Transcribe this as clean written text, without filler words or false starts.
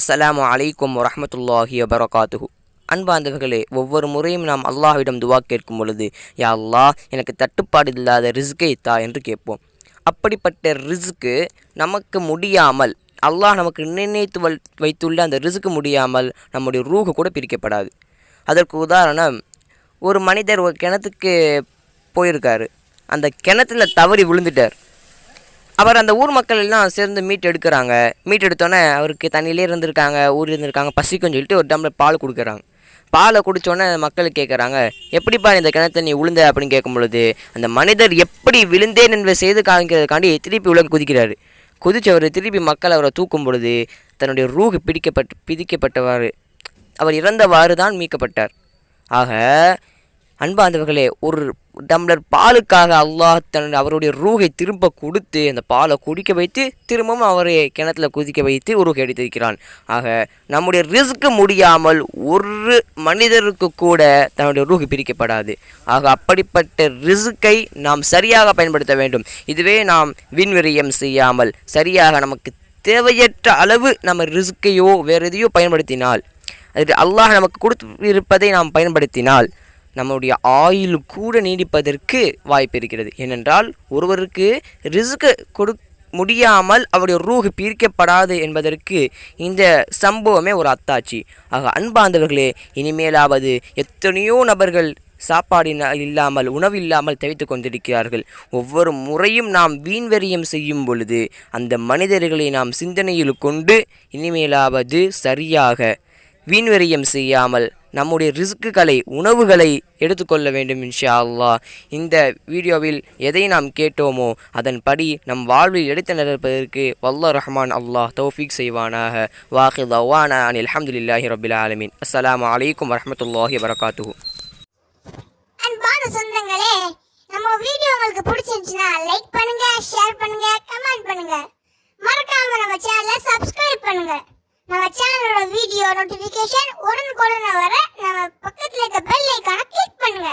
அஸ்ஸலாமு அலைக்கும் வரஹ்மத்துல்லாஹி வபரகாத்துஹு. அன்பார்ந்தவர்களே, ஒவ்வொரு முறையும் நாம் அல்லாஹ்விடம் துவா கேட்கும் பொழுது, யா அல்லாஹ் எனக்கு தட்டுப்பாடு இல்லாத ரிஸ்கை தா என்று கேட்போம். அப்படிப்பட்ட ரிஸ்க்கு நமக்கு முடியாமல், அல்லாஹ் நமக்கு நிர்ணயித்து வைத்துள்ள அந்த ரிஸ்க்கு முடியாமல் நம்முடைய ரூஹு கூட பிரிக்கப்படாது. அதற்கு உதாரணம், ஒரு மனிதர் ஒரு கிணத்துக்கு போயிருக்காரு. அந்த கிணத்துல தவறி விழுந்துட்டார். அவர் அந்த ஊர் மக்கள் எல்லாம் சேர்ந்து மீட் எடுக்கிறாங்க. மீட் எடுத்தோன்னே அவருக்கு தண்ணியிலே இருந்திருக்காங்க, ஊரில் இருந்திருக்காங்க, பசிக்குன்னு சொல்லிட்டு ஒரு டம்ளர் பால் கொடுக்குறாங்க. பாலை குடித்தோடனே மக்கள் கேட்குறாங்க, எப்படிப்பா இந்த கிணத்துல நீ விழுந்த அப்படின்னு கேட்கும் பொழுது, அந்த மனிதர் எப்படி விழுந்தேன் என்பதை செய்து காமிக்கிறதுக்காண்டி திருப்பி உலக குதிக்கிறாரு. குதிச்சவர் திருப்பி மக்கள் அவரை தூக்கும் பொழுது தன்னுடைய ரூஹு பிதிக்கப்பட்டவாறு அவர் இறந்தவாறு தான் மீட்கப்பட்டார். ஆக அன்பார்ந்தவர்களே, ஒரு டம்ளர் பாலுக்காக அல்லாஹ் அவருடைய ரூஹை திரும்ப கொடுத்து அந்த பாலை குடிக்க வைத்து திரும்பவும் அவரை கிணத்துல குதிக்க வைத்து ரூஹை எடுத்திருக்கிறான். ஆக நம்முடைய ரிஸ்க்கு முடியாமல் ஒரு மனிதருக்கு கூட தன்னுடைய ரூஹு பிரிக்கப்படாது. ஆக அப்படிப்பட்ட ரிஸ்க்கை நாம் சரியாக பயன்படுத்த வேண்டும். இதுவே நாம் விண்விரியம் செய்யாமல் சரியாக நமக்கு தேவையற்ற அளவு நம்ம ரிஸ்க்கையோ வேறு எதையோ பயன்படுத்தினால், அது அல்லாஹ் நமக்கு கொடுத்து இருப்பதை நாம் பயன்படுத்தினால் நம்முடைய ஆயுள் கூட நீடிப்பதற்கு வாய்ப்பு இருக்கிறது. ஏனென்றால் ஒருவருக்கு ரிஸ்க்கு முடியாமல் அவருடைய ரூஹு பிரிக்கப்படாது என்பதற்கு இந்த சம்பவமே ஒரு அத்தாட்சி. ஆக அன்பார்ந்தவர்களே, இனிமேலாவது எத்தனையோ நபர்கள் சாப்பாடு இல்லாமல், உணவு இல்லாமல் தவித்து கொண்டிருக்கிறார்கள். ஒவ்வொரு முறையும் நாம் வீண்வெறியம் செய்யும் பொழுது அந்த மனிதர்களை நாம் சிந்தனையில் கொண்டு இனிமேலாவது சரியாக வீண்வெறியம் செய்யாமல் நம்முடைய ரிஸ்க்குகளை, உணவுகளை எடுத்துக்கொள்ள வேண்டும் இன்ஷா அல்லாஹ். இந்த வீடியோவில் எதை நாம் கேட்டோமோ அதன்படி நம் வாழ்வில் எடுத்து நடப்பதற்கு வல்லாஹ் ரஹ்மான் அல்லாஹ் தௌஃபீக் செய்வானாக. வாஹிர் தவானா அனில் ஹம்துலில்லாஹி ரப்பில் ஆலமீன். அஸ்ஸலாமு அலைக்கும் வரஹ்மத்துல்லாஹி வபரகாத்துஹு. அன்பான சொந்தங்களே, நம்ம வீடியோ உங்களுக்கு பிடிச்சிருந்துச்சுன்னா லைக் பண்ணுங்க, ஷேர் பண்ணுங்க, கமெண்ட் பண்ணுங்க. மறக்காம நம்ம சேனலை சப்ஸ்கிரைப் பண்ணுங்க. நம்ம சேனலோட வீடியோ நோட்டிஃபிகேஷன் உடனுக்குடன் வர நம்ம பக்கத்துல இருக்க பெல் ஐகானை கிளிக் பண்ணுங்க.